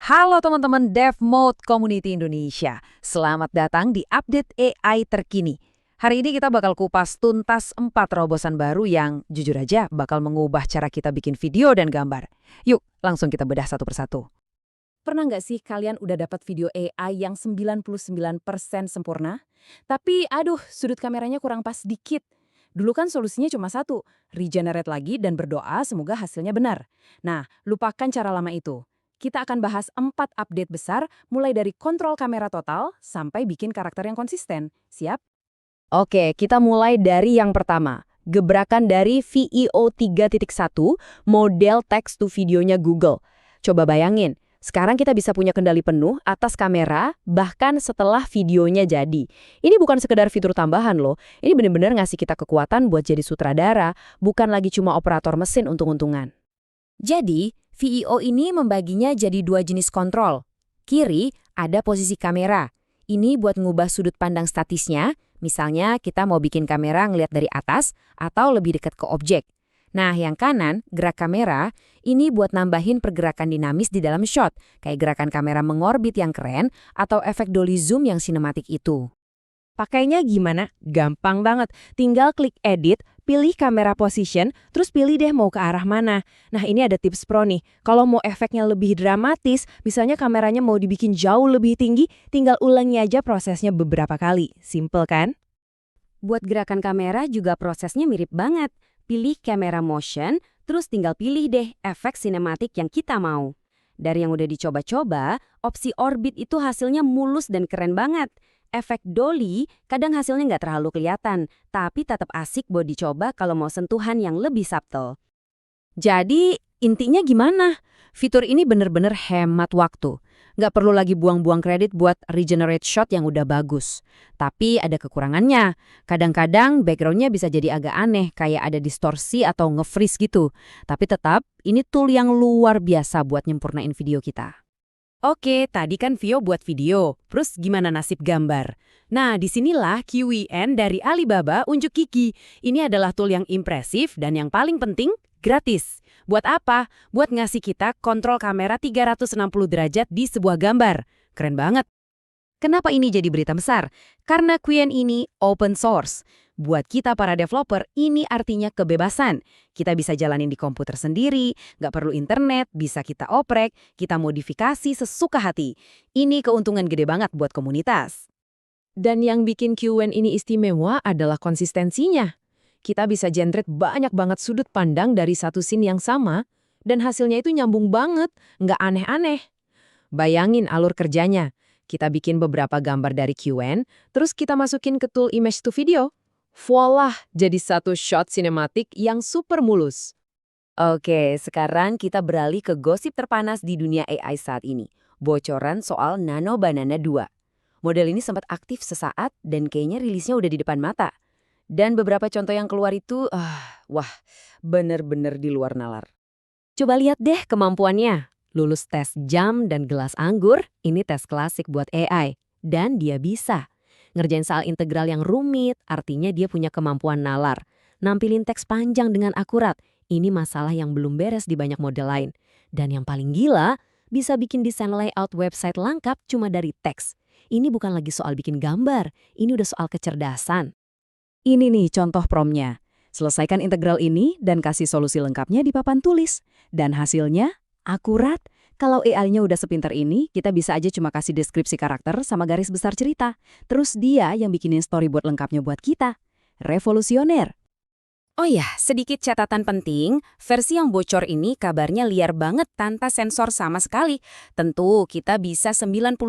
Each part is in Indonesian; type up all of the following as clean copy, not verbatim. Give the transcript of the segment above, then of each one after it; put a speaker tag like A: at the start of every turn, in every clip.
A: Halo teman-teman Dev Mode Community Indonesia. Selamat datang di update AI terkini. Hari ini kita bakal kupas tuntas 4 terobosan baru yang jujur aja bakal mengubah cara kita bikin video dan gambar. Yuk, langsung kita bedah satu persatu. Pernah nggak sih kalian udah dapat video AI yang 99% sempurna? Tapi sudut kameranya kurang pas dikit. Dulu kan solusinya cuma satu, regenerate lagi dan berdoa semoga hasilnya benar. Nah, lupakan cara lama itu. Kita akan bahas 4 update besar, mulai dari kontrol kamera total sampai bikin karakter yang konsisten. Siap? Oke, kita mulai dari yang pertama. Gebrakan dari VEO 3.1, model text to videonya Google. Coba bayangin, sekarang kita bisa punya kendali penuh atas kamera, bahkan setelah videonya jadi. Ini bukan sekedar fitur tambahan loh, ini benar-benar ngasih kita kekuatan buat jadi sutradara, bukan lagi cuma operator mesin untung-untungan. Jadi, VEO ini membaginya jadi 2 jenis kontrol. Kiri ada posisi kamera. Ini buat ngubah sudut pandang statisnya, misalnya kita mau bikin kamera ngeliat dari atas atau lebih dekat ke objek. Nah, yang kanan, gerak kamera, ini buat nambahin pergerakan dinamis di dalam shot, kayak gerakan kamera mengorbit yang keren atau efek dolly zoom yang sinematik itu. Pakainya gimana? Gampang banget. Tinggal klik edit, pilih kamera position, terus pilih deh mau ke arah mana. Nah, ini ada tips pro nih. Kalau mau efeknya lebih dramatis, misalnya kameranya mau dibikin jauh lebih tinggi, tinggal ulangi aja prosesnya beberapa kali. Simple kan? Buat gerakan kamera juga prosesnya mirip banget. Pilih kamera motion, terus tinggal pilih deh efek sinematik yang kita mau. Dari yang udah dicoba-coba, opsi orbit itu hasilnya mulus dan keren banget. Efek dolly kadang hasilnya nggak terlalu kelihatan, tapi tetap asik buat dicoba kalau mau sentuhan yang lebih subtle. Jadi, intinya gimana? Fitur ini bener-bener hemat waktu. Nggak perlu lagi buang-buang kredit buat regenerate shot yang udah bagus. Tapi ada kekurangannya. Kadang-kadang backgroundnya bisa jadi agak aneh, kayak ada distorsi atau nge-freeze gitu. Tapi tetap, ini tool yang luar biasa buat nyempurnain video kita. Oke, tadi kan Vio buat video, terus gimana nasib gambar? Nah, disinilah QEN dari Alibaba unjuk gigi. Ini adalah tool yang impresif dan yang paling penting, gratis. Buat apa? Buat ngasih kita kontrol kamera 360 derajat di sebuah gambar. Keren banget. Kenapa ini jadi berita besar? Karena QEN ini open source. Buat kita para developer, ini artinya kebebasan. Kita bisa jalanin di komputer sendiri, nggak perlu internet, bisa kita oprek, kita modifikasi sesuka hati. Ini keuntungan gede banget buat komunitas. Dan yang bikin QEN ini istimewa adalah konsistensinya. Kita bisa generate banyak banget sudut pandang dari satu scene yang sama, dan hasilnya itu nyambung banget, nggak aneh-aneh. Bayangin alur kerjanya. Kita bikin beberapa gambar dari QEN, terus kita masukin ke tool image to video. Voila, jadi satu shot sinematik yang super mulus. Oke, sekarang kita beralih ke gosip terpanas di dunia AI saat ini. Bocoran soal Nano Banana 2. Model ini sempat aktif sesaat dan kayaknya rilisnya udah di depan mata. Dan beberapa contoh yang keluar itu, wah, bener-bener di luar nalar. Coba lihat deh kemampuannya. Lulus tes jam dan gelas anggur, ini tes klasik buat AI. Dan dia bisa. Ngerjain soal integral yang rumit, artinya dia punya kemampuan nalar. Nampilin teks panjang dengan akurat, ini masalah yang belum beres di banyak model lain. Dan yang paling gila, bisa bikin desain layout website lengkap cuma dari teks. Ini bukan lagi soal bikin gambar, ini udah soal kecerdasan. Ini nih contoh promptnya. Selesaikan integral ini dan kasih solusi lengkapnya di papan tulis. Dan hasilnya akurat. Kalau AI-nya udah sepinter ini, kita bisa aja cuma kasih deskripsi karakter sama garis besar cerita. Terus dia yang bikinin storyboard lengkapnya buat kita. Revolusioner. Oh ya, sedikit catatan penting, versi yang bocor ini kabarnya liar banget tanpa sensor sama sekali. Tentu kita bisa 99,9%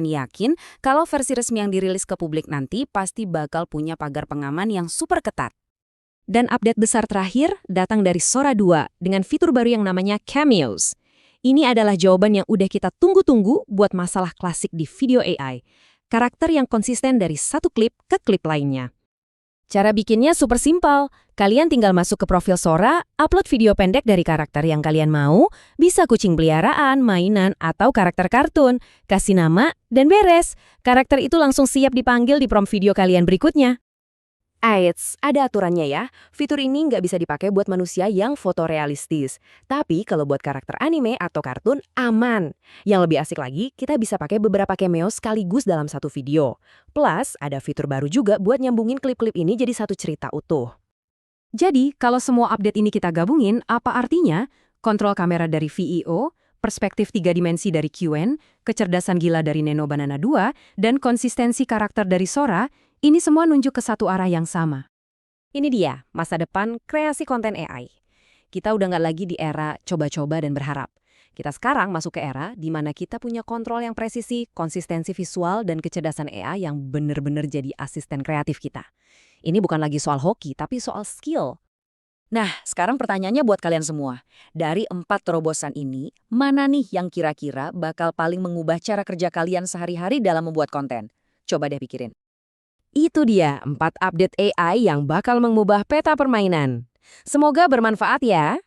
A: yakin kalau versi resmi yang dirilis ke publik nanti pasti bakal punya pagar pengaman yang super ketat. Dan update besar terakhir datang dari Sora 2 dengan fitur baru yang namanya Cameos. Ini adalah jawaban yang udah kita tunggu-tunggu buat masalah klasik di video AI. Karakter yang konsisten dari satu klip ke klip lainnya. Cara bikinnya super simpel. Kalian tinggal masuk ke profil Sora, upload video pendek dari karakter yang kalian mau, bisa kucing peliharaan, mainan, atau karakter kartun. Kasih nama, dan beres. Karakter itu langsung siap dipanggil di prompt video kalian berikutnya.
B: Eits, ada aturannya ya. Fitur ini nggak bisa dipakai buat manusia yang fotorealistis. Tapi kalau buat karakter anime atau kartun, aman. Yang lebih asik lagi, kita bisa pakai beberapa cameo sekaligus dalam satu video. Plus, ada fitur baru juga buat nyambungin klip-klip ini jadi satu cerita utuh.
C: Jadi, kalau semua update ini kita gabungin, apa artinya? Kontrol kamera dari VEO, perspektif 3 dimensi dari QN, kecerdasan gila dari Nano Banana 2, dan konsistensi karakter dari Sora, ini semua nunjuk ke satu arah yang sama.
B: Ini dia, masa depan kreasi konten AI. Kita udah nggak lagi di era coba-coba dan berharap. Kita sekarang masuk ke era di mana kita punya kontrol yang presisi, konsistensi visual, dan kecerdasan AI yang bener-bener jadi asisten kreatif kita. Ini bukan lagi soal hoki, tapi soal skill.
A: Nah, sekarang pertanyaannya buat kalian semua. Dari 4 terobosan ini, mana nih yang kira-kira bakal paling mengubah cara kerja kalian sehari-hari dalam membuat konten? Coba deh pikirin.
B: Itu dia 4 update AI yang bakal mengubah peta permainan. Semoga bermanfaat ya.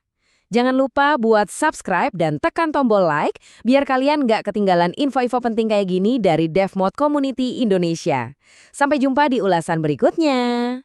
B: Jangan lupa buat subscribe dan tekan tombol like biar kalian nggak ketinggalan info-info penting kayak gini dari DevMod Community Indonesia. Sampai jumpa di ulasan berikutnya.